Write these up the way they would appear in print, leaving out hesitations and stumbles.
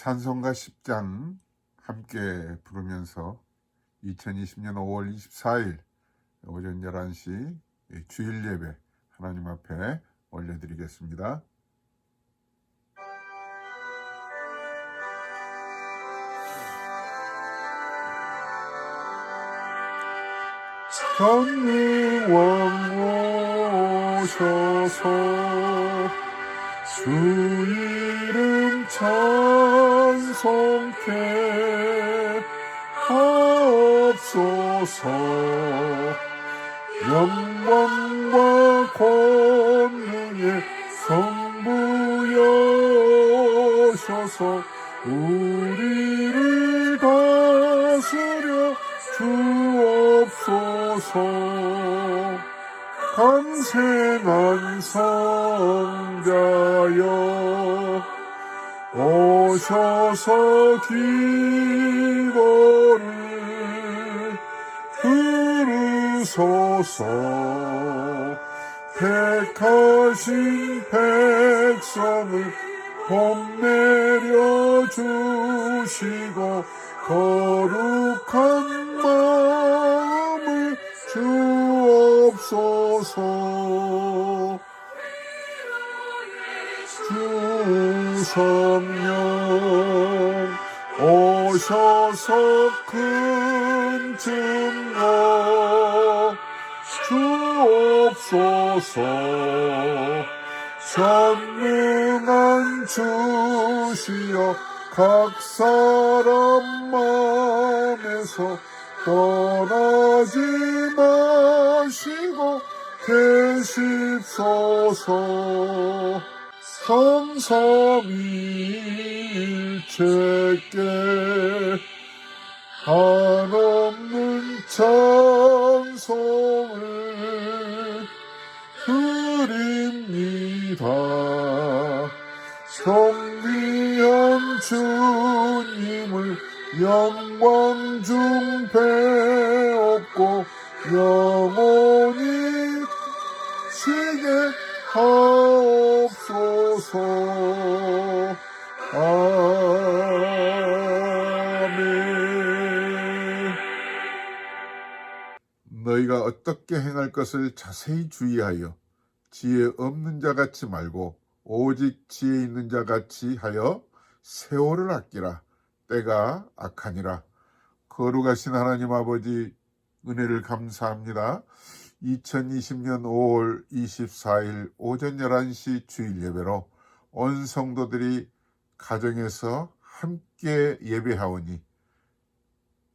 찬송가 10장 함께 부르면서 2020년 5월 24일 오전 11시 주일 예배 하나님 앞에 올려드리겠습니다. 전능왕 오셔서 주 이름 찬송케 하옵소서. 영광과 권능의 성부여셔서 우리를 다스려 주옵소서. 강생한 성자여 오셔서 기도를 들으소서. 택하신 백성을 봄내려 주시고 거룩한 마음을 주옵소서. 주 성령 오셔서 큰 증거 주옵소서. 전능한 주시여 각 사람 맘에서 떠나지 마시고 계십소서. 성삼위일체께 한없는 찬송을 드립니다. 성귀한 주님을 영광 중 배웠고 영원히 시게 하옵소서. 아멘. 너희가 어떻게 행할 것을 자세히 주의하여 지혜 없는 자 같이 말고 오직 지혜 있는 자 같이 하여 세월을 아끼라. 때가 악하니라. 거룩하신 하나님 아버지, 은혜를 감사합니다. 2020년 5월 24일 오전 11시 주일 예배로 온 성도들이 가정에서 함께 예배하오니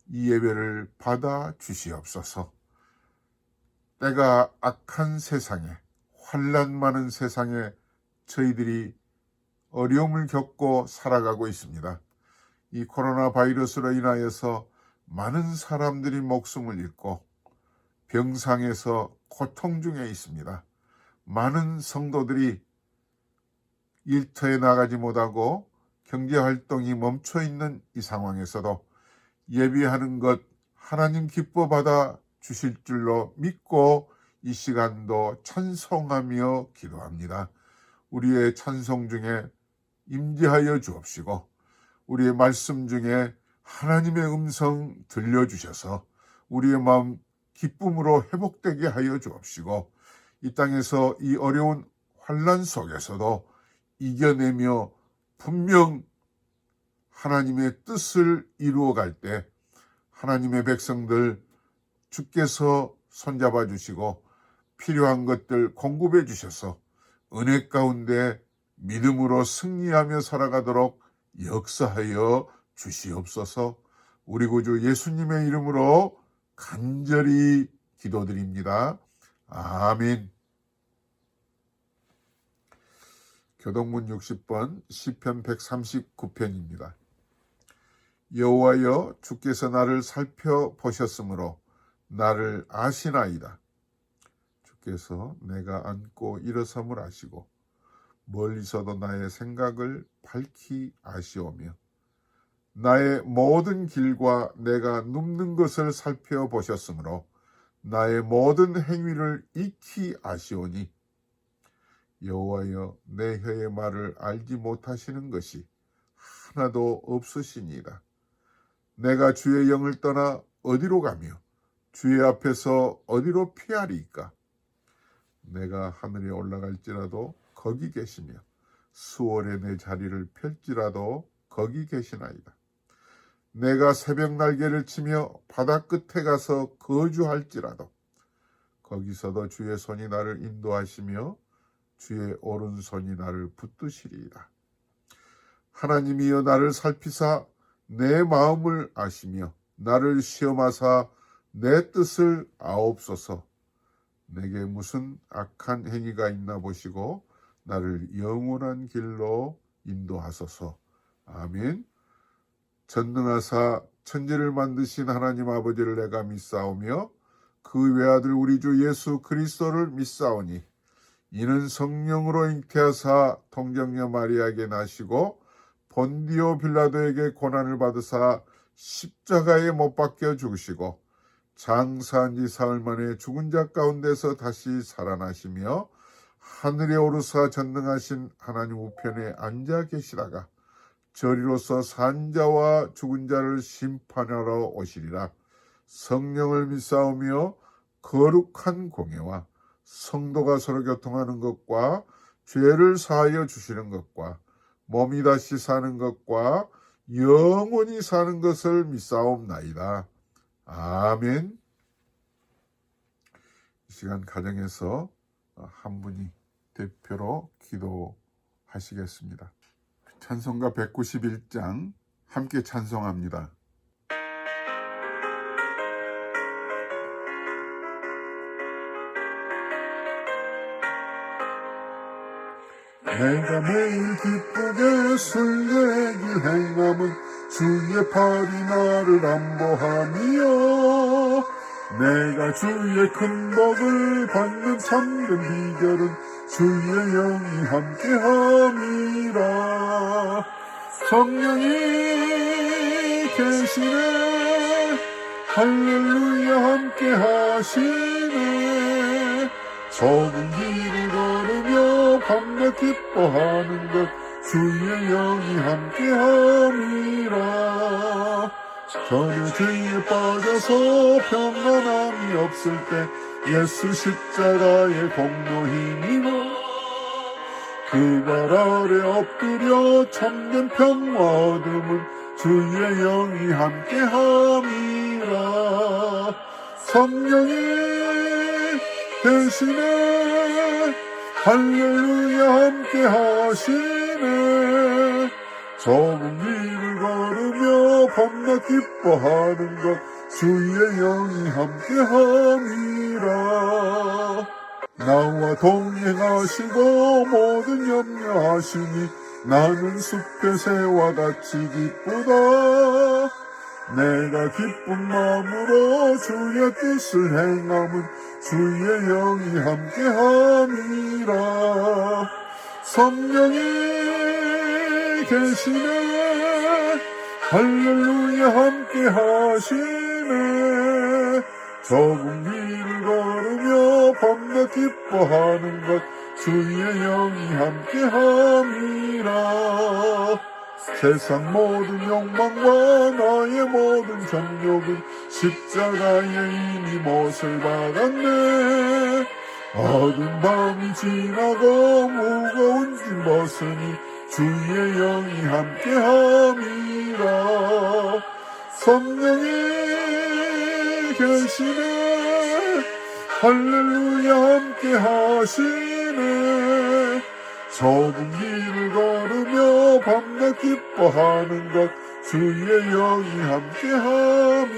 이 예배를 받아 주시옵소서. 때가 악한 세상에, 환난 많은 세상에 저희들이 어려움을 겪고 살아가고 있습니다. 이 코로나 바이러스로 인하여서 많은 사람들이 목숨을 잃고 병상에서 고통 중에 있습니다. 많은 성도들이 일터에 나가지 못하고 경제활동이 멈춰있는 이 상황에서도 예배하는 것 하나님 기뻐 받아 주실 줄로 믿고 이 시간도 찬송하며 기도합니다. 우리의 찬송 중에 임재하여 주옵시고 우리의 말씀 중에 하나님의 음성 들려주셔서 우리의 마음 기쁨으로 회복되게 하여 주옵시고 이 땅에서 이 어려운 환난 속에서도 이겨내며 분명 하나님의 뜻을 이루어갈 때 하나님의 백성들 주께서 손잡아 주시고 필요한 것들 공급해 주셔서 은혜 가운데 믿음으로 승리하며 살아가도록 역사하여 주시옵소서. 우리 구주 예수님의 이름으로 간절히 기도드립니다. 아멘. 교동문 60번 시편 139편입니다. 여호와여, 주께서 나를 살펴보셨으므로 나를 아시나이다. 주께서 내가 앉고 일어섬을 아시고 멀리서도 나의 생각을 밝히 아시오며 나의 모든 길과 내가 눕는 것을 살펴보셨으므로 나의 모든 행위를 익히 아시오니 여호와여, 내 혀의 말을 알지 못하시는 것이 하나도 없으시니이다. 내가 주의 영을 떠나 어디로 가며 주의 앞에서 어디로 피하리이까? 내가 하늘에 올라갈지라도 거기 계시며 수월에 내 자리를 펼지라도 거기 계시나이다. 내가 새벽 날개를 치며 바다 끝에 가서 거주할지라도 거기서도 주의 손이 나를 인도하시며 주의 오른손이 나를 붙드시리이다. 하나님이여 나를 살피사 내 마음을 아시며 나를 시험하사 내 뜻을 아옵소서. 내게 무슨 악한 행위가 있나 보시고 나를 영원한 길로 인도하소서. 아멘. 전능하사 천지를 만드신 하나님 아버지를 내가 믿사오며 그 외아들 우리 주 예수 그리스도를 믿사오니 이는 성령으로 잉태하사 동정녀 마리아에게 나시고 본디오 빌라도에게 고난을 받으사 십자가에 못 박혀 죽으시고 장사한 지 사흘 만에 죽은 자 가운데서 다시 살아나시며 하늘에 오르사 전능하신 하나님 우편에 앉아 계시다가 저리로서 산 자와 죽은 자를 심판하러 오시리라. 성령을 믿사오며 거룩한 공예와 성도가 서로 교통하는 것과 죄를 사하여 주시는 것과 몸이 다시 사는 것과 영원히 사는 것을 믿사옵나이다. 아멘. 이 시간 가정에서 한 분이 대표로 기도하시겠습니다. 찬송가 191장 함께 찬송합니다. 내가 매일 기쁘게 순례길 행함은 주의 팔이 나를 안보하며 내가 주의 큰 복을 받는 참된 비결은 주의 영이 함께함이라. 성령이 계시네 할렐루야 함께하시네. 좁은 길을 걸으며 밤낮 기뻐하는 것 주의 영이 함께함이라. 전혀 죄에 빠져서 평안함이 없을 때 예수 십자가의 공로 힘입어 그발 아래 엎드려 참된 평화 얻음은 주의 영이 함께함이라. 성령이 대신에 할렐루야 함께하시네. 좁은 길을 걸으며 밤낮 기뻐하는 것 주의 영이 함께함이라. 나와 동행하시고 모든 염려하시니 나는 숲의 새와 같이 기쁘다. 내가 기쁜 마음으로 주의 뜻을 행함은 주의 영이 함께함이라. 성령이 계시네 할렐루야 함께하시네. 좁은 길을 걸으며 밤낮 기뻐하는 것 주의 영이 함께함이라. 세상 모든 욕망과 나의 모든 정욕은 십자가에 이미 못을 박았네. 어두운 밤이 지나고 무거운 짐 벗으니 주의 영이 함께함이라. 성령이 계시네 할렐루야 함께하시네. 좁은 길을 걸으며 밤낮 기뻐하는 것 주의 영이 함께함이라.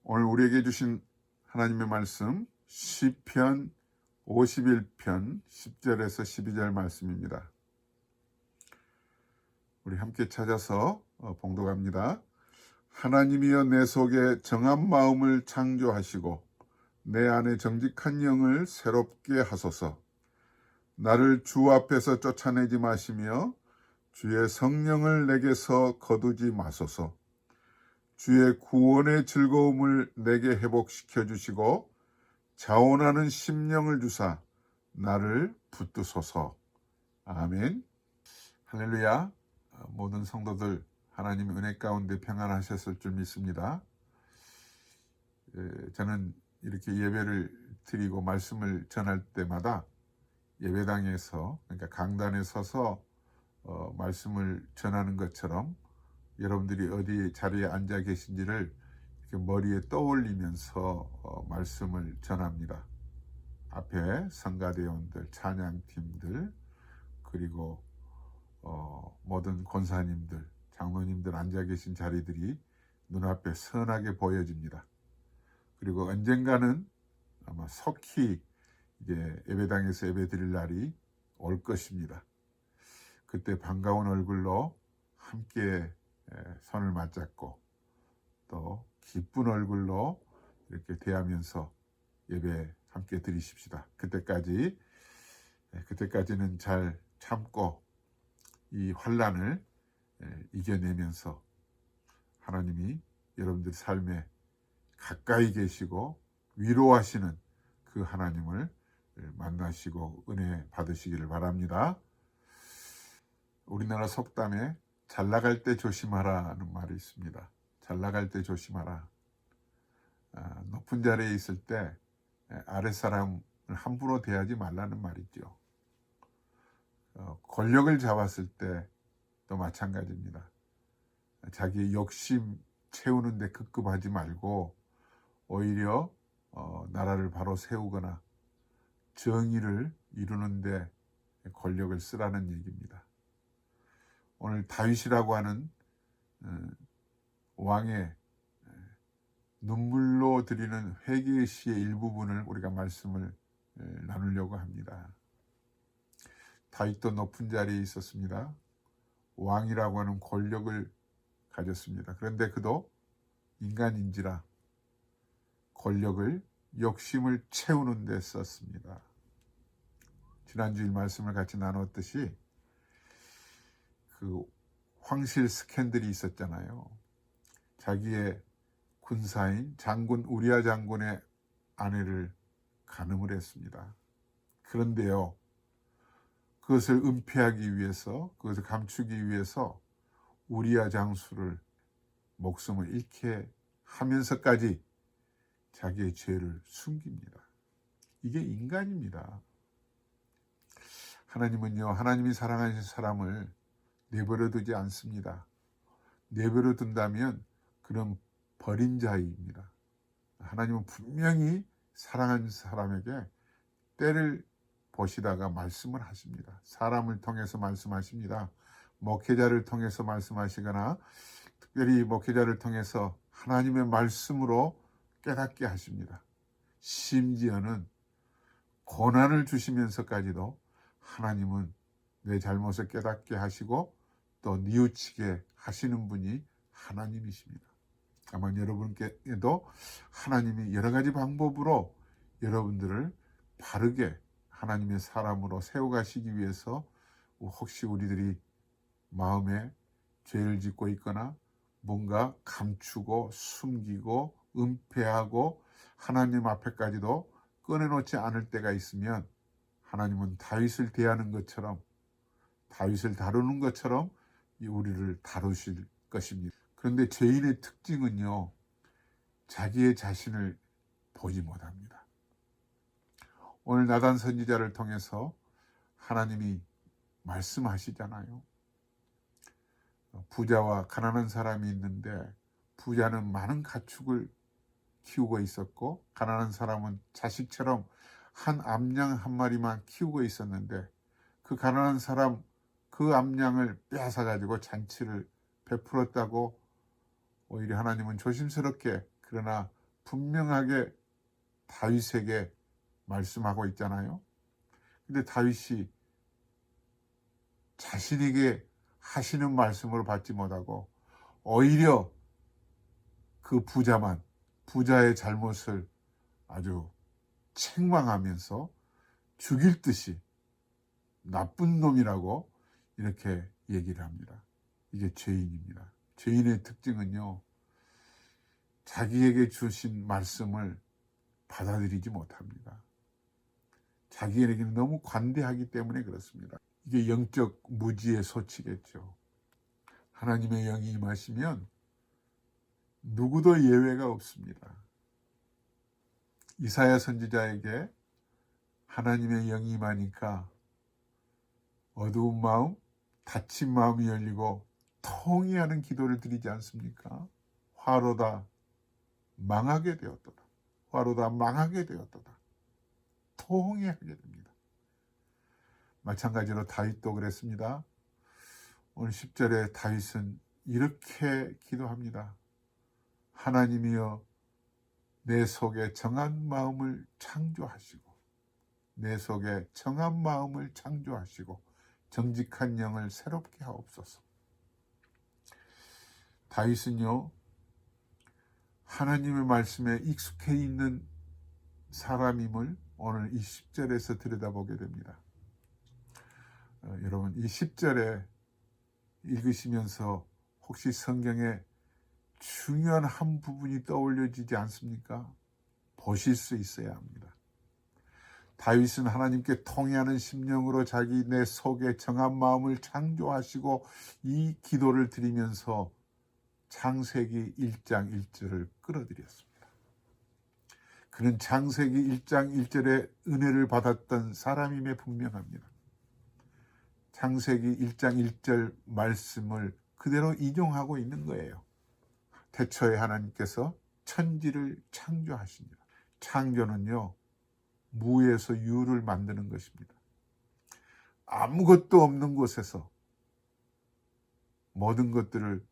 오늘 우리에게 주신 하나님의 말씀 시편 51편 10절에서 12절 말씀입니다. 우리 함께 찾아서 봉독합니다. 하나님이여 내 속에 정한 마음을 창조하시고 내 안에 정직한 영을 새롭게 하소서. 나를 주 앞에서 쫓아내지 마시며 주의 성령을 내게서 거두지 마소서. 주의 구원의 즐거움을 내게 회복시켜 주시고 자원하는 심령을 주사 나를 붙드소서. 아멘. 할렐루야. 모든 성도들 하나님의 은혜 가운데 평안하셨을 줄 믿습니다. 저는 이렇게 예배를 드리고 말씀을 전할 때마다 예배당에서, 그러니까 강단에 서서 말씀을 전하는 것처럼 여러분들이 어디 자리에 앉아 계신지를 이렇게 머리에 떠올리면서 말씀을 전합니다. 앞에 성가대원들, 찬양팀들, 그리고 모든 권사님들, 장로님들 앉아 계신 자리들이 눈앞에 선하게 보여집니다. 그리고 언젠가는 아마 속히 이제 예배당에서 예배 드릴 날이 올 것입니다. 그때 반가운 얼굴로 함께 손을 맞잡고 또 기쁜 얼굴로 이렇게 대하면서 예배 함께 드리십시다. 그때까지는 잘 참고 이 환난을 이겨내면서 하나님이 여러분들 삶에 가까이 계시고 위로하시는 그 하나님을 만나시고 은혜 받으시기를 바랍니다. 우리나라 속담에 잘 나갈 때 조심하라는 말이 있습니다. 잘 나갈 때 조심하라. 높은 자리에 있을 때 아랫사람을 함부로 대하지 말라는 말이죠. 권력을 잡았을 때도 마찬가지입니다. 자기의 욕심 채우는 데 급급하지 말고 오히려 나라를 바로 세우거나 정의를 이루는 데 권력을 쓰라는 얘기입니다. 오늘 다윗이라고 하는 왕의 눈물로 드리는 회개의 시의 일부분을 우리가 말씀을 나누려고 합니다. 다윗도 높은 자리에 있었습니다. 왕이라고 하는 권력을 가졌습니다. 그런데 그도 인간인지라 권력을 욕심을 채우는 데 썼습니다. 지난주일 말씀을 같이 나눴듯이 그 황실 스캔들이 있었잖아요. 자기의 군사인 장군 우리아 장군의 아내를 간음을 했습니다. 그런데요, 그것을 은폐하기 위해서, 그것을 감추기 위해서 우리아 장수를 목숨을 잃게 하면서까지 자기의 죄를 숨깁니다. 이게 인간입니다. 하나님은요, 하나님이 사랑하신 사람을 내버려 두지 않습니다. 내버려 둔다면 그런 버린 자입니다. 하나님은 분명히 사랑하는 사람에게 때를 보시다가 말씀을 하십니다. 사람을 통해서 말씀하십니다. 목회자를 통해서 말씀하시거나 특별히 목회자를 통해서 하나님의 말씀으로 깨닫게 하십니다. 심지어는 고난을 주시면서까지도 하나님은 내 잘못을 깨닫게 하시고 또 뉘우치게 하시는 분이 하나님이십니다. 아마 여러분께도 하나님이 여러 가지 방법으로 여러분들을 바르게 하나님의 사람으로 세워가시기 위해서 혹시 우리들이 마음에 죄를 짓고 있거나 뭔가 감추고 숨기고 은폐하고 하나님 앞에까지도 꺼내놓지 않을 때가 있으면 하나님은 다윗을 대하는 것처럼, 다윗을 다루는 것처럼 우리를 다루실 것입니다. 그런데 죄인의 특징은요, 자기의 자신을 보지 못합니다. 오늘 나단 선지자를 통해서 하나님이 말씀하시잖아요. 부자와 가난한 사람이 있는데 부자는 많은 가축을 키우고 있었고 가난한 사람은 자식처럼 한 암양 한 마리만 키우고 있었는데 그 가난한 사람 그 암양을 빼앗아 가지고 잔치를 베풀었다고 오히려 하나님은 조심스럽게 그러나 분명하게 다윗에게 말씀하고 있잖아요. 근데 다윗이 자신에게 하시는 말씀을 받지 못하고 오히려 그 부자의 잘못을 아주 책망하면서 죽일 듯이 나쁜 놈이라고 이렇게 얘기를 합니다. 이게 죄인입니다. 죄인의 특징은요, 자기에게 주신 말씀을 받아들이지 못합니다. 자기에게는 너무 관대하기 때문에 그렇습니다. 이게 영적 무지의 소치겠죠. 하나님의 영이 임하시면 누구도 예외가 없습니다. 이사야 선지자에게 하나님의 영이 임하니까 어두운 마음, 닫힌 마음이 열리고 통회하는 기도를 드리지 않습니까? 화로다 망하게 되었도다. 화로다 망하게 되었도다. 통회하게 됩니다. 마찬가지로 다윗도 그랬습니다. 오늘 10절에 다윗은 이렇게 기도합니다. 하나님이여 내 속에 정한 마음을 창조하시고 내 속에 정한 마음을 창조하시고 정직한 영을 새롭게 하옵소서. 다윗은요, 하나님의 말씀에 익숙해 있는 사람임을 오늘 이 10절에서 들여다보게 됩니다. 여러분, 이 10절에 읽으시면서 혹시 성경에 중요한 한 부분이 떠올려지지 않습니까? 보실 수 있어야 합니다. 다윗은 하나님께 통회하는 심령으로 자기 내 속에 정한 마음을 창조하시고 이 기도를 드리면서 창세기 1장 1절을 끌어들였습니다. 그는 창세기 1장 1절의 은혜를 받았던 사람임에 분명합니다. 창세기 1장 1절 말씀을 그대로 인용하고 있는 거예요. 태초에 하나님께서 천지를 창조하시니라. 창조는요, 무에서 유를 만드는 것입니다. 아무것도 없는 곳에서 모든 것들을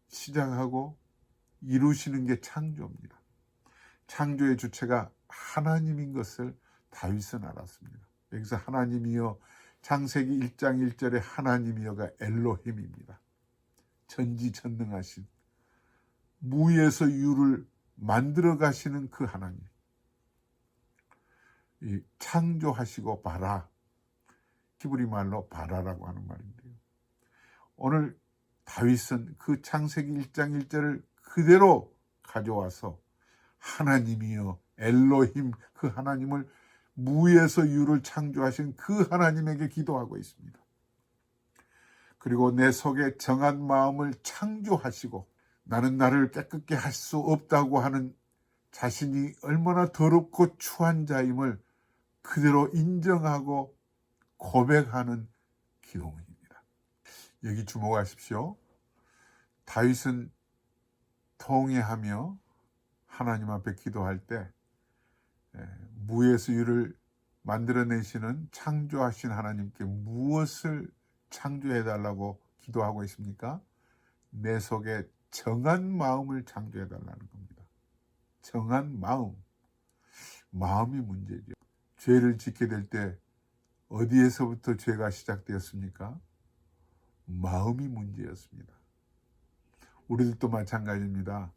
시작하고 이루시는 게 창조입니다. 창조의 주체가 하나님인 것을 다윗은 알았습니다. 여기서 하나님이여, 창세기 1장 1절의 하나님이여가 엘로힘입니다. 전지전능하신 무에서 유를 만들어 가시는 그 하나님. 이 창조하시고 바라, 히브리 말로 바라라고 하는 말인데요. 오늘 다윗은 그 창세기 1장 1절을 그대로 가져와서 하나님이여 엘로힘, 그 하나님을 무에서 유를 창조하신 그 하나님에게 기도하고 있습니다. 그리고 내 속에 정한 마음을 창조하시고 나는 나를 깨끗게 할 수 없다고 하는 자신이 얼마나 더럽고 추한 자임을 그대로 인정하고 고백하는 기도문입니다. 여기 주목하십시오. 다윗은 통회하며 하나님 앞에 기도할 때 무에서 유를 만들어내시는 창조하신 하나님께 무엇을 창조해달라고 기도하고 있습니까? 내 속에 정한 마음을 창조해달라는 겁니다. 정한 마음. 마음이 문제죠. 죄를 짓게 될 때 어디에서부터 죄가 시작되었습니까? 마음이 문제였습니다. 우리들도 마찬가지입니다.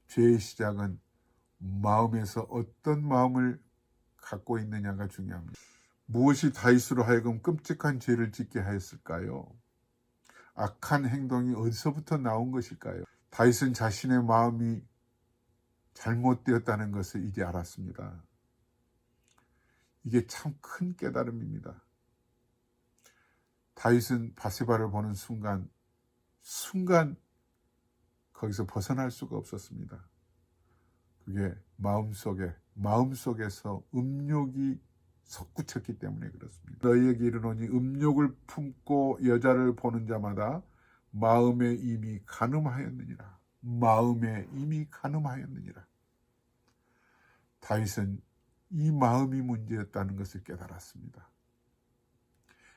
죄의 시작은 마음에서 어떤 마음을 갖고 있느냐가 중요합니다. 무엇이 다윗으로 하여금 끔찍한 죄를 짓게 하였을까요? 악한 행동이 어디서부터 나온 것일까요? 다윗은 자신의 마음이 잘못되었다는 것을 이제 알았습니다. 이게 참 큰 깨달음입니다. 다윗은 바세바를 보는 순간 거기서 벗어날 수가 없었습니다. 그게 마음속에서 음욕이 솟구쳤기 때문에 그렇습니다. 너희에게 이르노니 음욕을 품고 여자를 보는 자마다 마음에 이미 간음하였느니라. 마음에 이미 간음하였느니라. 다윗은 이 마음이 문제였다는 것을 깨달았습니다.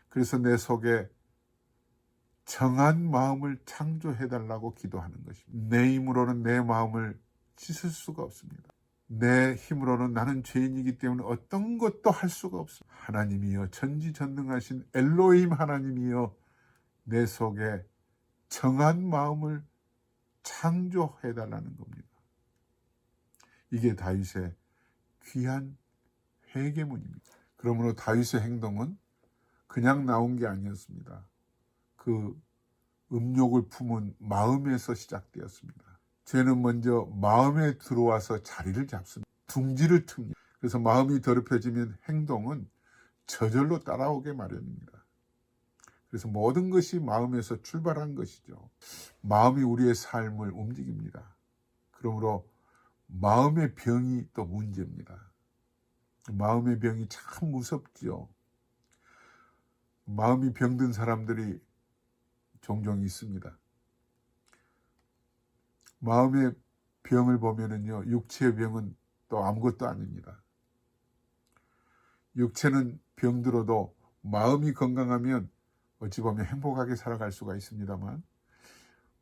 그래서 내 속에 정한 마음을 창조해달라고 기도하는 것입니다. 내 힘으로는 내 마음을 씻을 수가 없습니다. 내 힘으로는 나는 죄인이기 때문에 어떤 것도 할 수가 없습니다. 하나님이여, 전지전능하신 엘로힘 하나님이여, 내 속에 정한 마음을 창조해달라는 겁니다. 이게 다윗의 귀한 회개문입니다. 그러므로 다윗의 행동은 그냥 나온 게 아니었습니다. 그 음욕을 품은 마음에서 시작되었습니다. 죄는 먼저 마음에 들어와서 자리를 잡습니다. 둥지를 틉니다. 그래서 마음이 더럽혀지면 행동은 저절로 따라오게 마련입니다. 그래서 모든 것이 마음에서 출발한 것이죠. 마음이 우리의 삶을 움직입니다. 그러므로 마음의 병이 또 문제입니다. 마음의 병이 참 무섭지요. 마음이 병든 사람들이 종종 있습니다. 마음의 병을 보면은요, 육체의 병은 또 아무것도 아닙니다. 육체는 병들어도 마음이 건강하면 어찌 보면 행복하게 살아갈 수가 있습니다만,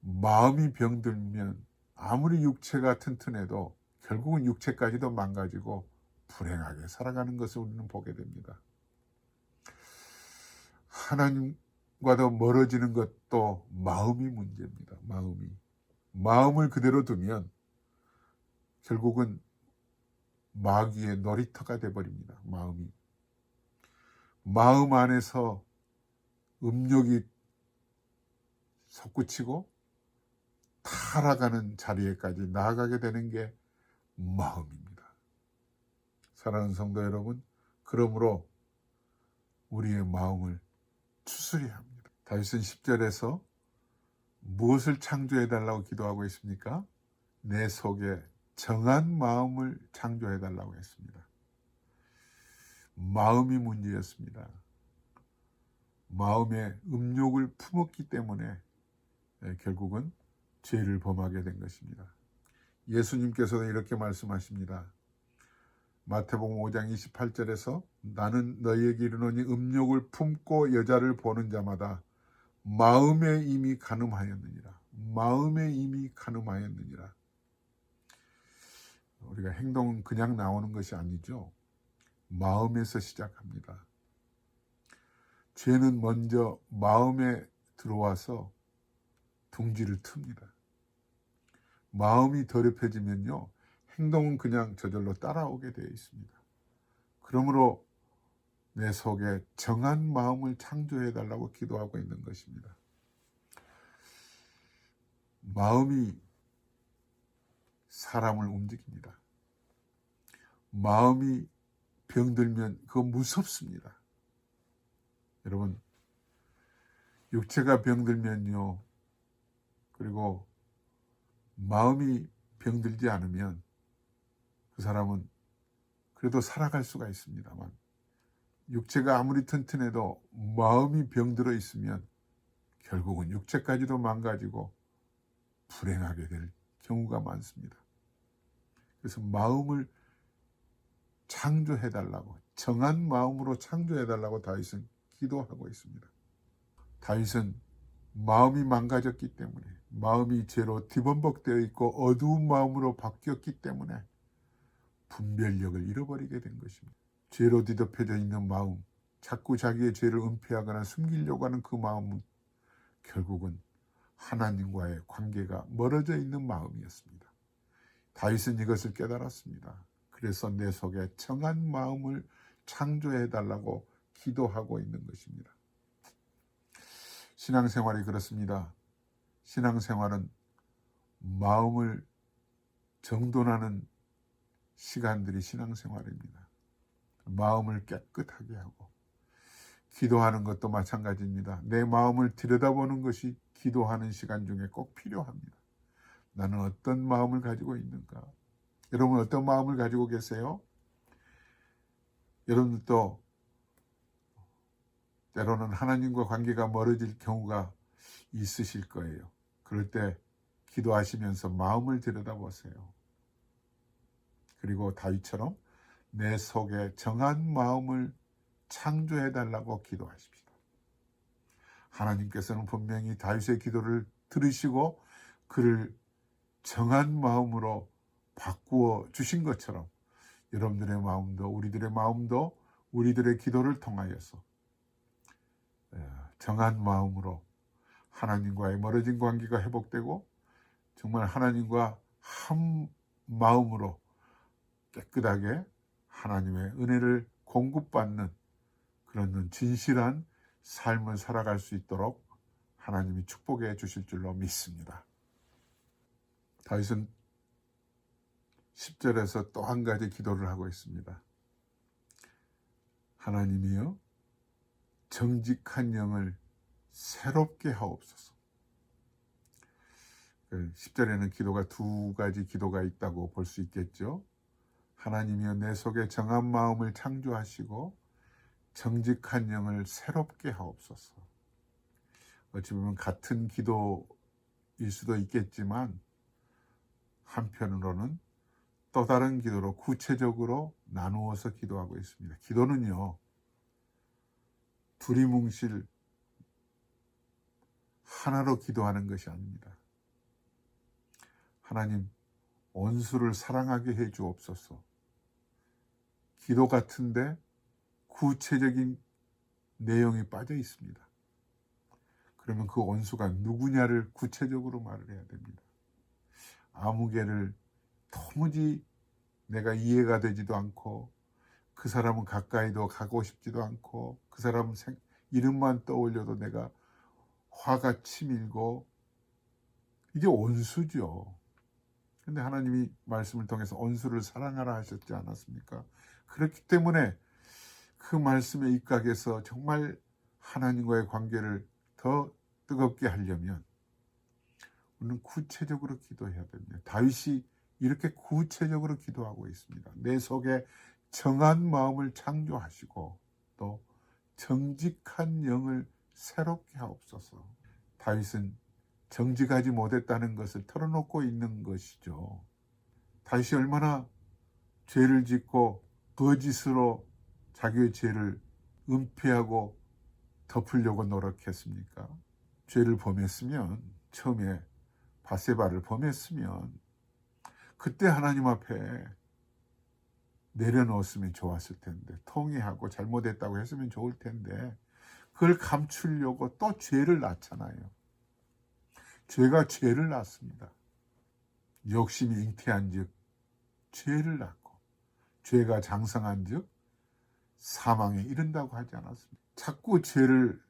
마음이 병들면 아무리 육체가 튼튼해도 결국은 육체까지도 망가지고 불행하게 살아가는 것을 우리는 보게 됩니다. 하나님과도 멀어지는 것도 마음이 문제입니다. 마음을 그대로 두면 결국은 마귀의 놀이터가 되어버립니다. 마음 안에서 음욕이 솟구치고 타락하는 자리에까지 나아가게 되는 게 마음입니다. 사랑하는 성도 여러분, 그러므로 우리의 마음을 추스려야 합니다. 다윗은 10절에서 무엇을 창조해달라고 기도하고 있습니까? 내 속에 정한 마음을 창조해달라고 했습니다. 마음이 문제였습니다. 마음에 음욕을 품었기 때문에 결국은 죄를 범하게 된 것입니다. 예수님께서도 이렇게 말씀하십니다. 마태복음 5장 28절에서 나는 너희에게 이르노니 음욕을 품고 여자를 보는 자마다 마음에 이미 간음하였느니라. 우리가 행동은 그냥 나오는 것이 아니죠. 마음에서 시작합니다. 죄는 먼저 마음에 들어와서 둥지를 틉니다. 마음이 더럽혀지면요, 행동은 그냥 저절로 따라오게 되어 있습니다. 그러므로 내 속에 정한 마음을 창조해달라고 기도하고 있는 것입니다. 마음이 사람을 움직입니다. 마음이 병들면 그거 무섭습니다. 여러분, 육체가 병들면요, 그리고 마음이 병들지 않으면 그 사람은 그래도 살아갈 수가 있습니다만, 육체가 아무리 튼튼해도 마음이 병들어 있으면 결국은 육체까지도 망가지고 불행하게 될 경우가 많습니다. 그래서 마음을 창조해달라고, 정한 마음으로 창조해달라고 다윗은 기도하고 있습니다. 다윗은 마음이 망가졌기 때문에, 마음이 죄로 뒤범벅되어 있고 어두운 마음으로 바뀌었기 때문에 분별력을 잃어버리게 된 것입니다. 죄로 뒤덮여져 있는 마음, 자꾸 자기의 죄를 은폐하거나 숨기려고 하는 그 마음은 결국은 하나님과의 관계가 멀어져 있는 마음이었습니다. 다윗은 이것을 깨달았습니다. 그래서 내 속에 정한 마음을 창조해달라고 기도하고 있는 것입니다. 신앙생활이 그렇습니다. 신앙생활은 마음을 정돈하는 시간들이 신앙생활입니다. 마음을 깨끗하게 하고, 기도하는 것도 마찬가지입니다. 내 마음을 들여다보는 것이 기도하는 시간 중에 꼭 필요합니다. 나는 어떤 마음을 가지고 있는가? 여러분, 어떤 마음을 가지고 계세요? 여러분들도 때로는 하나님과 관계가 멀어질 경우가 있으실 거예요. 그럴 때 기도하시면서 마음을 들여다보세요. 그리고 다윗처럼 내 속에 정한 마음을 창조해달라고 기도하십시다. 하나님께서는 분명히 다윗의 기도를 들으시고 그를 정한 마음으로 바꾸어 주신 것처럼 여러분들의 마음도, 우리들의 마음도 우리들의 기도를 통하여서 정한 마음으로 하나님과의 멀어진 관계가 회복되고 정말 하나님과 한 마음으로 깨끗하게 하나님의 은혜를 공급받는 그런 진실한 삶을 살아갈 수 있도록 하나님이 축복해 주실 줄로 믿습니다. 다윗은 10절에서 또 한 가지 기도를 하고 있습니다. 하나님이여 정직한 영을 새롭게 하옵소서. 10절에는 기도가 두 가지 기도가 있다고 볼 수 있겠죠. 하나님이여 내 속에 정한 마음을 창조하시고 정직한 영을 새롭게 하옵소서. 어찌 보면 같은 기도일 수도 있겠지만 한편으로는 또 다른 기도로 구체적으로 나누어서 기도하고 있습니다. 기도는요, 두리뭉실 하나로 기도하는 것이 아닙니다. 하나님, 원수를 사랑하게 해 주옵소서. 기도 같은데 구체적인 내용이 빠져 있습니다. 그러면 그 원수가 누구냐를 구체적으로 말을 해야 됩니다. 아무개를 도무지 내가 이해가 되지도 않고 그 사람은 가까이도 가고 싶지도 않고 그 사람 이름만 떠올려도 내가 화가 치밀고 이게 원수죠. 근데 하나님이 말씀을 통해서 원수를 사랑하라 하셨지 않았습니까? 그렇기 때문에 그 말씀에 입각해서 정말 하나님과의 관계를 더 뜨겁게 하려면 우리는 구체적으로 기도해야 됩니다. 다윗이 이렇게 구체적으로 기도하고 있습니다. 내 속에 정한 마음을 창조하시고 또 정직한 영을 새롭게 하옵소서. 다윗은 정직하지 못했다는 것을 털어놓고 있는 것이죠. 다윗이 얼마나 죄를 짓고 거짓으로 자기의 죄를 은폐하고 덮으려고 노력했습니까? 죄를 범했으면, 처음에 바세바를 범했으면 그때 하나님 앞에 내려놓았으면 좋았을 텐데, 통회하고 잘못했다고 했으면 좋을 텐데 그걸 감추려고 또 죄를 낳잖아요. 죄가 죄를 낳습니다. 욕심이 잉태한 즉 죄를 낳고, 죄가 장성한 즉 사망에 이른다고 하지 않았습니다. 자꾸 죄를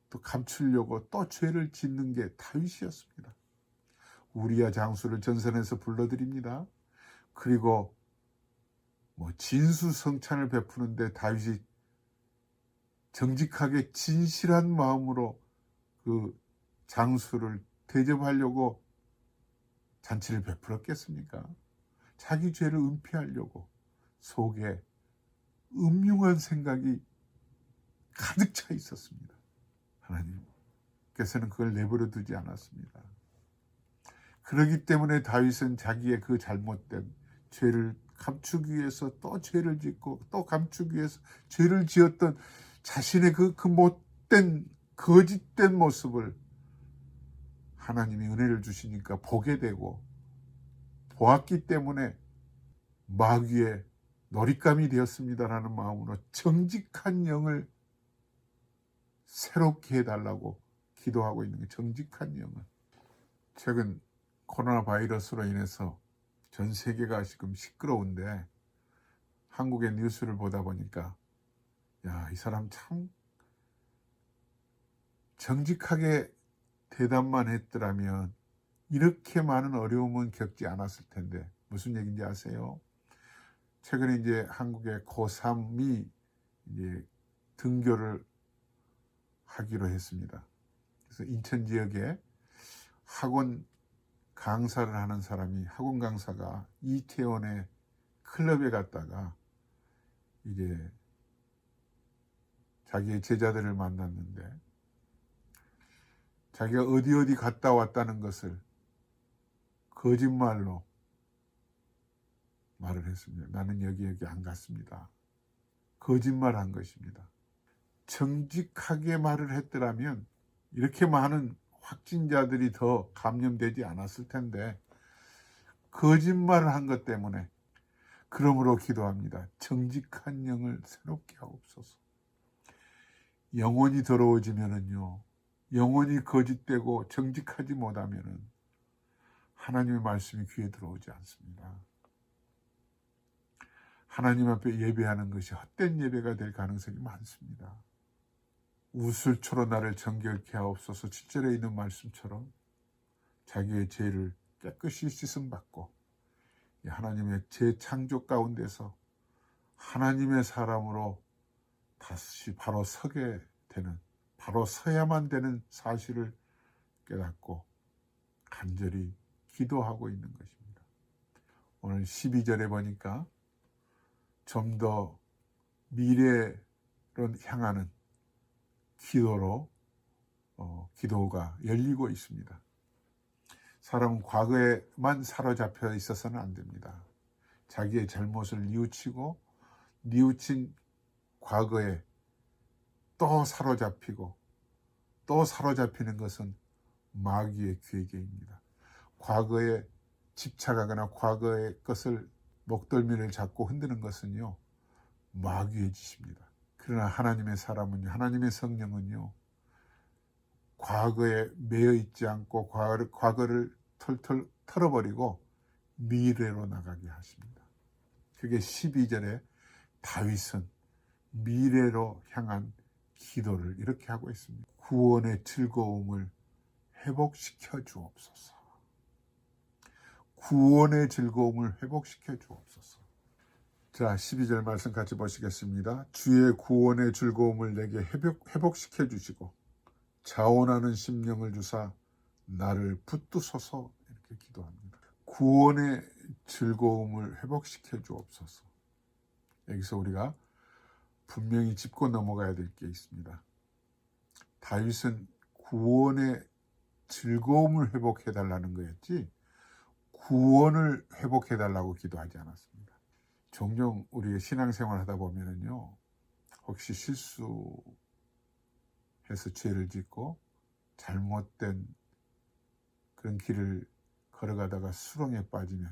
또 감추려고 또 죄를 짓는 게 다윗이었습니다. 우리야 장수를 전선에서 불러드립니다. 그리고 진수성찬을 베푸는데 다윗이 정직하게 진실한 마음으로 그 장수를 대접하려고 잔치를 베풀었겠습니까? 자기 죄를 은폐하려고 속에 음흉한 생각이 가득 차 있었습니다. 하나님께서는 그걸 내버려 두지 않았습니다. 그렇기 때문에 다윗은 자기의 그 잘못된 죄를 감추기 위해서 또 죄를 짓고 또 감추기 위해서 죄를 지었던 자신의 그 못된 거짓된 모습을 하나님이 은혜를 주시니까 보게 되고, 보았기 때문에 마귀의 놀잇감이 되었습니다라는 마음으로 정직한 영을 새롭게 해달라고 기도하고 있는 게 정직한 영을. 최근 코로나 바이러스로 인해서 전 세계가 지금 시끄러운데 한국의 뉴스를 보다 보니까 이 사람 참 정직하게 대답만 했더라면 이렇게 많은 어려움은 겪지 않았을 텐데, 무슨 얘기인지 아세요? 최근에 이제 한국의 고3이 이제 등교를 하기로 했습니다. 그래서 인천 지역에 학원 강사를 하는 사람이, 학원 강사가 이태원의 클럽에 갔다가 이제 자기의 제자들을 만났는데 자기가 어디 갔다 왔다는 것을 거짓말로 말을 했습니다. 나는 여기 안 갔습니다. 거짓말한 것입니다. 정직하게 말을 했더라면 이렇게 많은 확진자들이 더 감염되지 않았을 텐데 거짓말을 한 것 때문에, 그러므로 기도합니다. 정직한 영을 새롭게 하옵소서. 영혼이 더러워지면은요, 영혼이 거짓되고 정직하지 못하면은 하나님의 말씀이 귀에 들어오지 않습니다. 하나님 앞에 예배하는 것이 헛된 예배가 될 가능성이 많습니다. 우슬초로 나를 정결케 하옵소서 7절에 있는 말씀처럼 자기의 죄를 깨끗이 씻음받고 하나님의 재창조 가운데서 하나님의 사람으로 다시 바로 서게 되는, 바로 서야만 되는 사실을 깨닫고 간절히 기도하고 있는 것입니다. 오늘 12절에 보니까 좀 더 미래로 향하는 기도로 기도가 열리고 있습니다. 사람은 과거에만 사로잡혀 있어서는 안 됩니다. 자기의 잘못을 뉘우친 과거에 또 사로잡히고, 또 사로잡히는 것은 마귀의 괴계입니다. 과거에 집착하거나 과거의 것을 목덜미를 잡고 흔드는 것은요, 마귀의 짓입니다. 그러나 하나님의 사람은요, 하나님의 성령은요, 과거에 매여 있지 않고 과거를 털털 털어버리고 미래로 나가게 하십니다. 그게 12절에 다윗은 미래로 향한 기도를 이렇게 하고 있습니다. 구원의 즐거움을 회복시켜 주옵소서. 구원의 즐거움을 회복시켜 주옵소서. 자, 12절 말씀 같이 보시겠습니다. 주의 구원의 즐거움을 내게 회복시켜 주시고 자원하는 심령을 주사 나를 붙드소서. 이렇게 기도합니다. 구원의 즐거움을 회복시켜 주옵소서. 여기서 우리가 분명히 짚고 넘어가야 될 게 있습니다. 다윗은 구원의 즐거움을 회복해 달라는 거였지 구원을 회복해 달라고 기도하지 않았습니다. 종종 우리가 신앙생활 하다 보면은요, 혹시 실수해서 죄를 짓고 잘못된 그런 길을 걸어가다가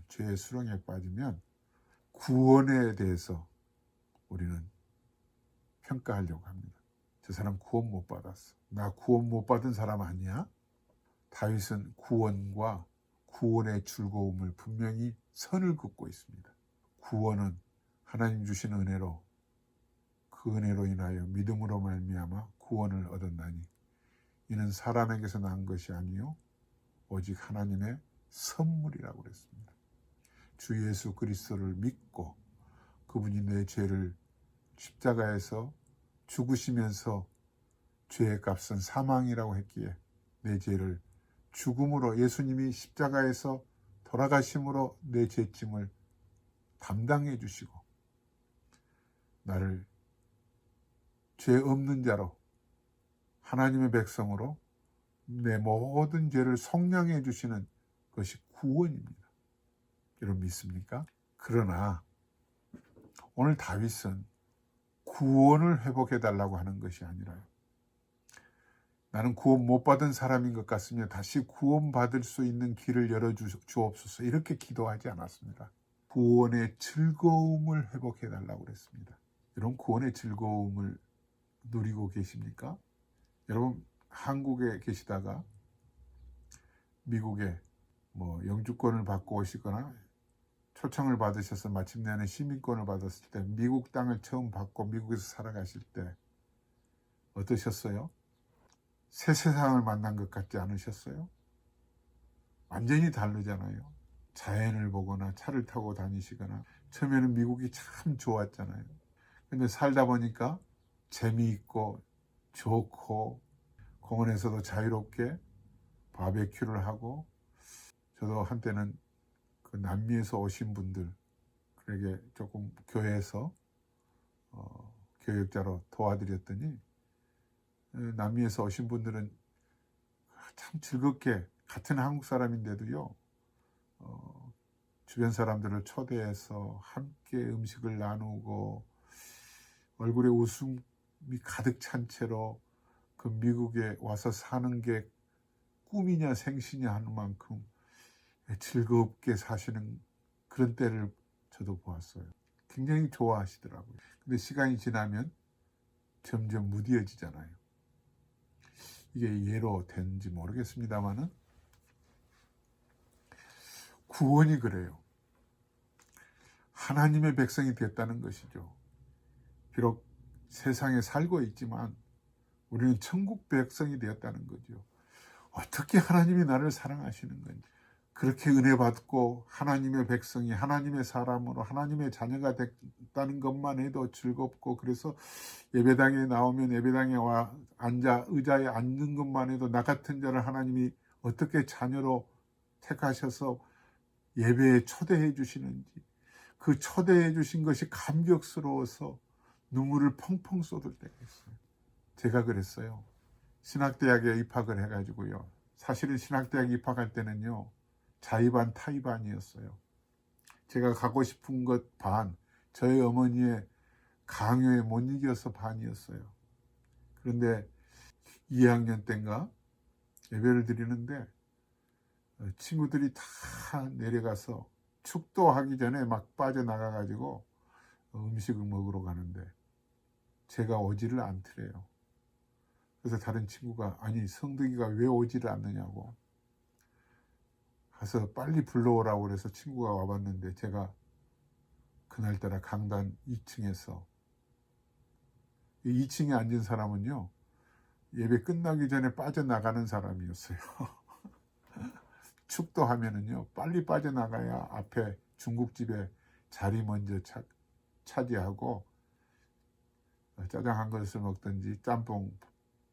죄의 수렁에 빠지면 구원에 대해서 우리는 평가하려고 합니다. 저 사람 구원 못 받았어. 나 구원 못 받은 사람 아니야? 다윗은 구원과 구원의 즐거움을 분명히 선을 긋고 있습니다. 구원은 하나님 주신 은혜로, 그 은혜로 인하여 믿음으로 말미암아 구원을 얻었나니 이는 사람에게서 난 것이 아니요 오직 하나님의 선물이라고 그랬습니다. 주 예수 그리스도를 믿고 그분이 내 죄를 십자가에서 죽으시면서 죄의 값은 사망이라고 했기에 내 죄를 죽음으로, 예수님이 십자가에서 돌아가심으로 내 죄짐을 담당해 주시고 나를 죄 없는 자로, 하나님의 백성으로 내 모든 죄를 속량해 주시는 것이 구원입니다. 여러분 믿습니까? 그러나 오늘 다윗은 구원을 회복해 달라고 하는 것이 아니라요, 나는 구원 못 받은 사람인 것 같으며 다시 구원받을 수 있는 길을 열어주옵소서, 이렇게 기도하지 않았습니다. 구원의 즐거움을 회복해 달라고 그랬습니다. 여러분 구원의 즐거움을 누리고 계십니까? 여러분 한국에 계시다가 미국에 영주권을 받고 오시거나 초청을 받으셔서 마침내는 시민권을 받았을 때 미국 땅을 처음 받고 미국에서 살아가실 때 어떠셨어요? 새 세상을 만난 것 같지 않으셨어요? 완전히 다르잖아요. 자연을 보거나 차를 타고 다니시거나, 처음에는 미국이 참 좋았잖아요. 근데 살다 보니까 재미있고 좋고 공원에서도 자유롭게 바베큐를 하고, 저도 한때는 그 남미에서 오신 분들에게 조금 교회에서 교역자로 도와드렸더니 남미에서 오신 분들은 참 즐겁게, 같은 한국 사람인데도요, 주변 사람들을 초대해서 함께 음식을 나누고 얼굴에 웃음이 가득 찬 채로 그 미국에 와서 사는 게 꿈이냐 생시냐 하는 만큼 즐겁게 사시는 그런 때를 저도 보았어요. 굉장히 좋아하시더라고요. 근데 시간이 지나면 점점 무뎌지잖아요. 이게 예로 된지 모르겠습니다만은 구원이 그래요. 하나님의 백성이 됐다는 것이죠. 비록 세상에 살고 있지만 우리는 천국 백성이 되었다는 거죠. 어떻게 하나님이 나를 사랑하시는 건지, 그렇게 은혜 받고 하나님의 백성이 하나님의 사람으로 하나님의 자녀가 됐다는 것만 해도 즐겁고, 그래서 예배당에 나오면 예배당에 와 앉아 의자에 앉는 것만 해도 나 같은 자를 하나님이 어떻게 자녀로 택하셔서 예배에 초대해 주시는지, 그 초대해 주신 것이 감격스러워서 눈물을 펑펑 쏟을 때가 있어요. 제가 그랬어요. 신학대학에 입학을 해가지고요. 사실은 신학대학 입학할 때는요, 자의반 타의반이었어요. 제가 가고 싶은 것 반, 저희 어머니의 강요에 못 이겨서 반이었어요. 그런데 2학년 때인가 예배를 드리는데 친구들이 다 내려가서 축도하기 전에 막 빠져나가가지고 음식을 먹으러 가는데 제가 오지를 않더래요. 그래서 다른 친구가 아니 성덕이가 왜 오지를 않느냐고 가서 빨리 불러오라고 그래서 친구가 와봤는데, 제가 그날따라 강단 2층에서, 2층에 앉은 사람은요 예배 끝나기 전에 빠져나가는 사람이었어요. 축도하면은요 빨리 빠져나가야 앞에 중국집에 자리 먼저 차지하고 짜장 한 그릇을 먹든지 짬뽕을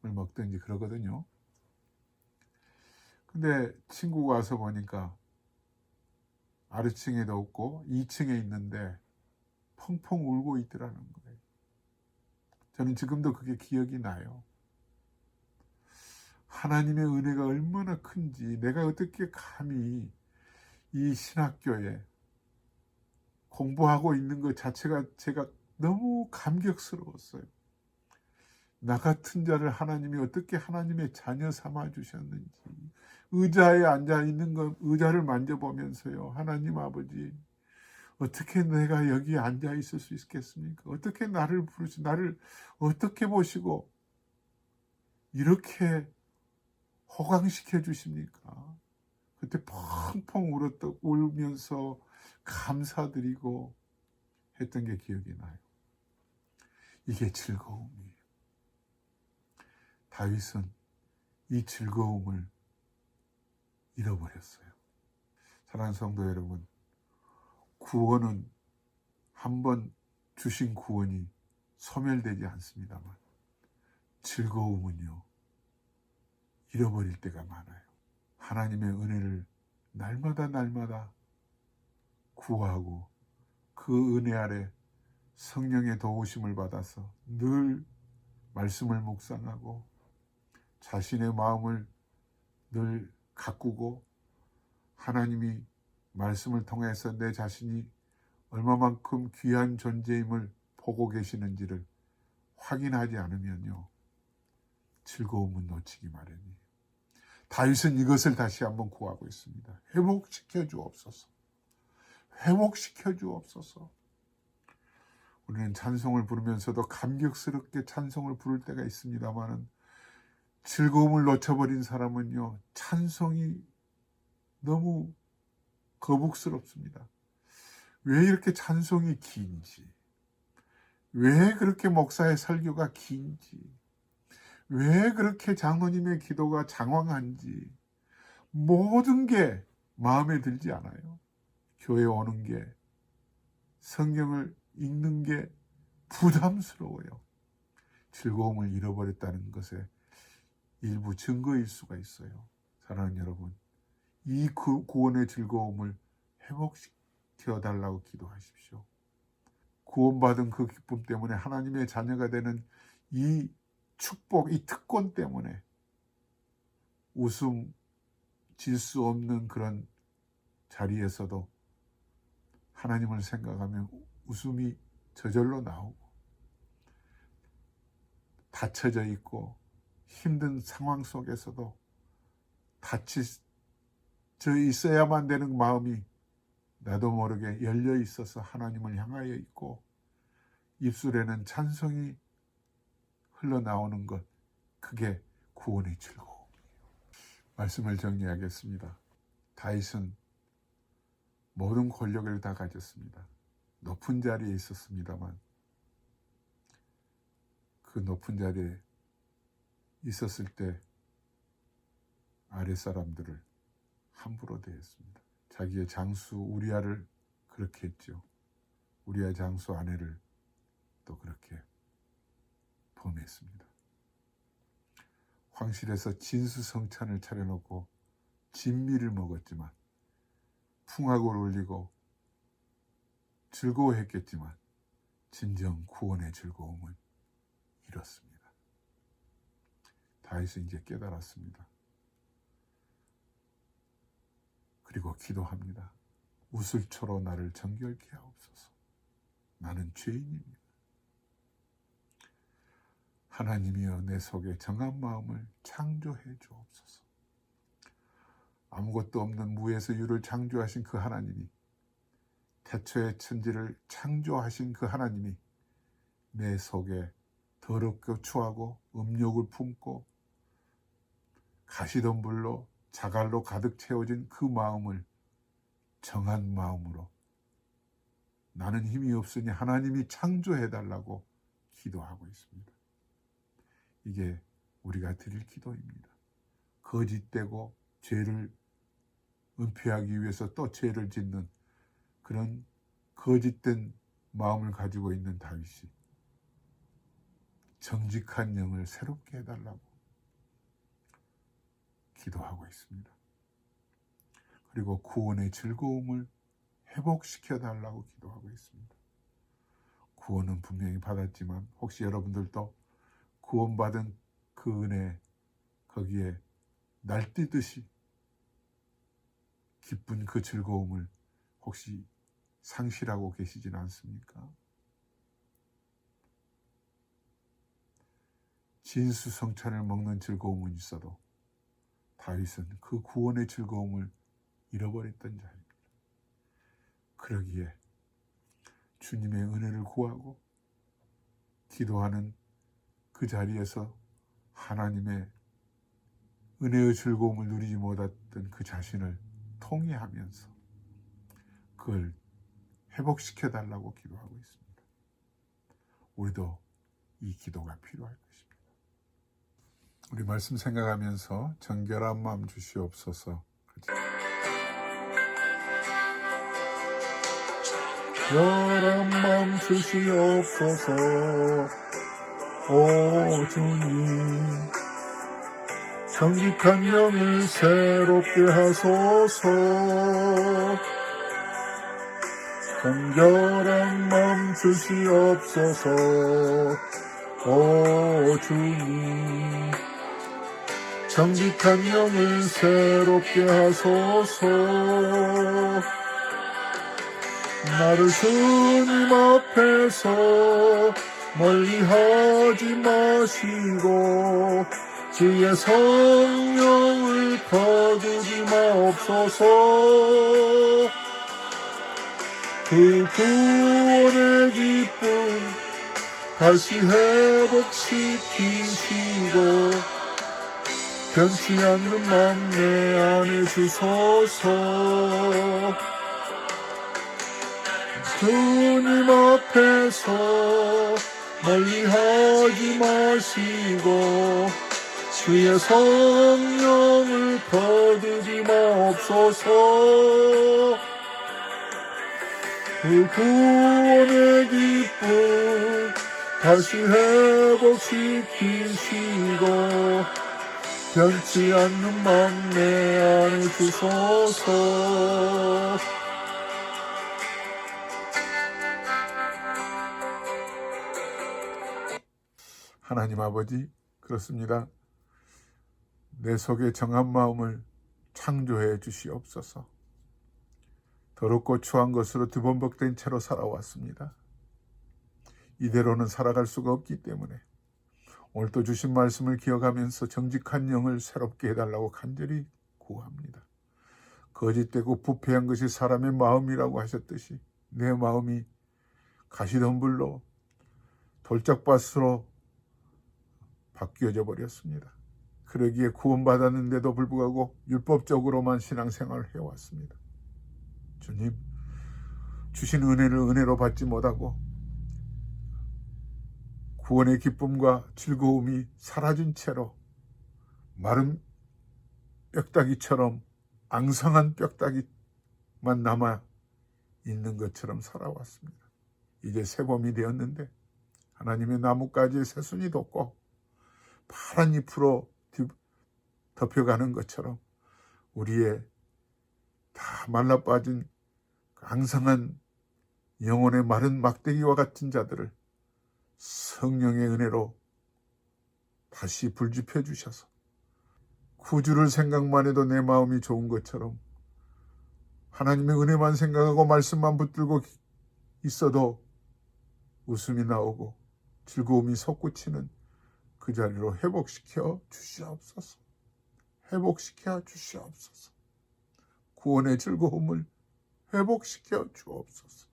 먹든지 그러거든요. 근데 친구가 와서 보니까 아래층에도 없고 2층에 있는데 펑펑 울고 있더라는 거예요. 저는 지금도 그게 기억이 나요. 하나님의 은혜가 얼마나 큰지, 내가 어떻게 감히 이 신학교에 공부하고 있는 것 자체가 제가 너무 감격스러웠어요. 나 같은 자를 하나님이 어떻게 하나님의 자녀 삼아 주셨는지, 의자에 앉아 있는 것, 의자를 만져보면서요, 하나님 아버지 어떻게 내가 여기 앉아 있을 수 있겠습니까? 어떻게 나를 부르시, 나를 어떻게 보시고 이렇게 호강시켜 주십니까? 그때 펑펑 울면서 감사드리고 했던 게 기억이 나요. 이게 즐거움이에요. 다윗은 이 즐거움을 잃어버렸어요. 사랑하는 성도 여러분, 구원은 한번 주신 구원이 소멸되지 않습니다만 즐거움은요 잃어버릴 때가 많아요. 하나님의 은혜를 날마다 구하고 그 은혜 아래 성령의 도우심을 받아서 늘 말씀을 묵상하고 자신의 마음을 늘 가꾸고 하나님이 말씀을 통해서 내 자신이 얼마만큼 귀한 존재임을 보고 계시는지를 확인하지 않으면요 즐거움은 놓치기 마련이에요. 다윗은 이것을 다시 한번 구하고 있습니다. 회복시켜 주옵소서. 회복시켜 주옵소서. 우리는 찬송을 부르면서도 감격스럽게 찬송을 부를 때가 있습니다만 즐거움을 놓쳐버린 사람은요 찬송이 너무 거북스럽습니다. 왜 이렇게 찬송이 긴지, 왜 그렇게 목사의 설교가 긴지, 왜 그렇게 장로님의 기도가 장황한지 모든 게 마음에 들지 않아요. 교회 오는 게, 성경을 읽는 게 부담스러워요. 즐거움을 잃어버렸다는 것에 일부 증거일 수가 있어요. 사랑하는 여러분, 이 구원의 즐거움을 회복시켜 달라고 기도하십시오. 구원받은 그 기쁨 때문에 하나님의 자녀가 되는 이 축복, 이 특권 때문에 웃음 질 수 없는 그런 자리에서도 하나님을 생각하면 웃음이 저절로 나오고, 닫혀져 있고 힘든 상황 속에서도 닫혀져 있어야만 되는 마음이 나도 모르게 열려 있어서 하나님을 향하여 있고 입술에는 찬송이 흘러나오는 것, 그게 구원의 즐거움이에요. 말씀을 정리하겠습니다. 다윗은 모든 권력을 다 가졌습니다. 높은 자리에 있었습니다만 그 높은 자리에 있었을 때 아랫사람들을 함부로 대했습니다. 자기의 장수 우리아를 그렇게 했죠. 우리아 장수 아내를 또 그렇게 범했습니다. 황실에서 진수성찬을 차려놓고 진미를 먹었지만, 풍악을 울리고 즐거워했겠지만 진정 구원의 즐거움은 잃었습니다. 다윗은 이제 깨달았습니다. 그리고 기도합니다. 우슬초로 나를 정결케 하옵소서. 나는 죄인입니다. 하나님이여 내 속에 정한 마음을 창조해 주옵소서. 아무것도 없는 무에서 유를 창조하신 그 하나님이, 태초의 천지를 창조하신 그 하나님이 내 속에 더럽고 추하고 음욕을 품고 가시덤불로 자갈로 가득 채워진 그 마음을 정한 마음으로, 나는 힘이 없으니 하나님이 창조해달라고 기도하고 있습니다. 이게 우리가 드릴 기도입니다. 거짓되고 죄를 은폐하기 위해서 또 죄를 짓는 그런 거짓된 마음을 가지고 있는 다윗이 정직한 영을 새롭게 해달라고 기도하고 있습니다. 그리고 구원의 즐거움을 회복시켜달라고 기도하고 있습니다. 구원은 분명히 받았지만 혹시 여러분들도 구원받은 그 은혜, 거기에 날뛰듯이 기쁜 그 즐거움을 혹시 상실하고 계시진 않습니까? 진수성찬을 먹는 즐거움은 있어도 다윗은 그 구원의 즐거움을 잃어버렸던 자입니다. 그러기에 주님의 은혜를 구하고 기도하는 그 자리에서 하나님의 은혜의 즐거움을 누리지 못했던 그 자신을 통회하면서 그걸 회복시켜달라고 기도하고 있습니다. 우리도 이 기도가 필요할 것입니다. 우리 말씀 생각하면서 정결한 마음 주시옵소서. 정결한 마음 주시옵소서. 오 주님, 정직한 영을 새롭게 하소서. 정결한 마음 주시옵소서. 오 주님, 정직한 영을 새롭게 하소서. 나를 주님 앞에서 멀리하지 마시고 주의 성령을 거두지 마옵소서. 그 구원의 기쁨 다시 회복시키시고 변치 않는 맘 내 안에 주소서. 주님 앞에서 멀리하지 마시고 주의 성령을 거두지 마옵소서. 그 구원의 기쁨 다시 회복시키시고 변치 않는 맘 내 안에 주소서. 하나님 아버지, 그렇습니다. 내 속에 정한 마음을 창조해 주시옵소서. 더럽고 추한 것으로 뒤범벅된 채로 살아왔습니다. 이대로는 살아갈 수가 없기 때문에 오늘 또 주신 말씀을 기억하면서 정직한 영을 새롭게 해달라고 간절히 구합니다. 거짓되고 부패한 것이 사람의 마음이라고 하셨듯이 내 마음이 가시덤불로 돌짝밭으로 바뀌어져 버렸습니다. 그러기에 구원받았는데도 불구하고 율법적으로만 신앙생활을 해왔습니다. 주님, 주신 은혜를 은혜로 받지 못하고 구원의 기쁨과 즐거움이 사라진 채로 마른 뼈다귀처럼 앙상한 뼈다귀만 남아 있는 것처럼 살아왔습니다. 이제 새봄이 되었는데 하나님의 나뭇가지에 새순이 돋고 파란 잎으로 덮여가는 것처럼 우리의 다 말라빠진 앙상한 영혼의 마른 막대기와 같은 자들을 성령의 은혜로 다시 불집혀 주셔서 구주를 생각만 해도 내 마음이 좋은 것처럼 하나님의 은혜만 생각하고 말씀만 붙들고 있어도 웃음이 나오고 즐거움이 솟구치는 그 자리로 회복시켜 주시옵소서. 회복시켜 주시옵소서. 구원의 즐거움을 회복시켜 주옵소서.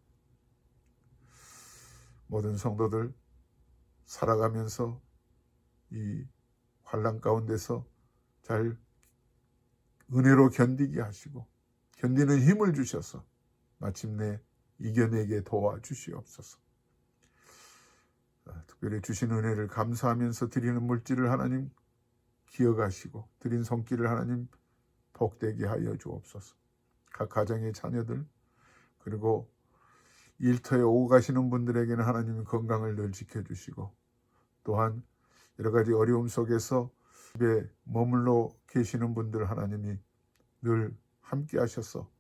모든 성도들 살아가면서 이 환난 가운데서 잘 은혜로 견디게 하시고 견디는 힘을 주셔서 마침내 이겨내게 도와주시옵소서. 특별히 주신 은혜를 감사하면서 드리는 물질을 하나님 기억하시고 드린 손길을 하나님 복되게 하여 주옵소서. 각 가정의 자녀들 그리고 일터에 오고 가시는 분들에게는 하나님이 건강을 늘 지켜주시고 또한 여러 가지 어려움 속에서 집에 머물러 계시는 분들 하나님이 늘 함께 하셔서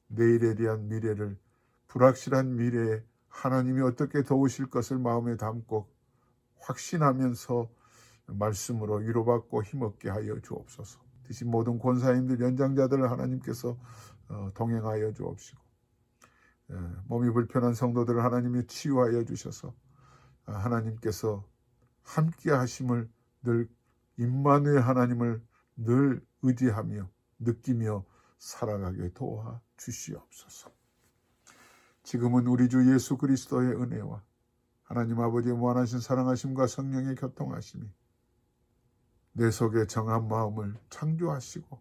내일에 대한 미래를 불확실한 미래에 하나님이 어떻게 도우실 것을 마음에 담고 확신하면서 말씀으로 위로받고 힘없게 하여 주옵소서. 대신 모든 권사님들 연장자들을 하나님께서 동행하여 주옵시고 몸이 불편한 성도들을 하나님이 치유하여 주셔서 하나님께서 함께 하심을 늘 임마누엘 하나님을 늘 의지하며 느끼며 살아가게 도와 주시옵소서. 지금은 우리 주 예수 그리스도의 은혜와 하나님 아버지의 무한하신 사랑하심과 성령의 교통하심이 내 속에 정한 마음을 창조하시고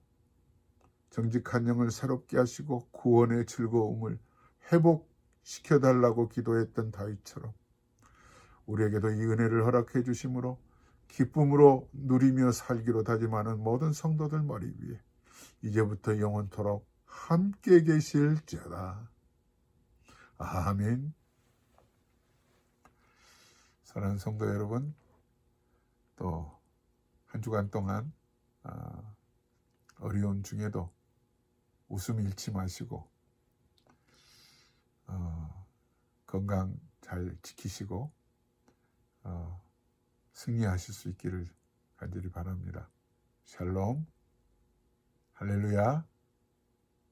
정직한 영을 새롭게 하시고 구원의 즐거움을 회복시켜달라고 기도했던 다윗처럼 우리에게도 이 은혜를 허락해 주심으로 기쁨으로 누리며 살기로 다짐하는 모든 성도들 머리 위에 이제부터 영원토록 함께 계실지어다. 아멘. 사랑하는 성도 여러분, 또 한 주간 동안 어려움 중에도 웃음 잃지 마시고 건강 잘 지키시고 승리하실 수 있기를 간절히 바랍니다. 샬롬, 할렐루야.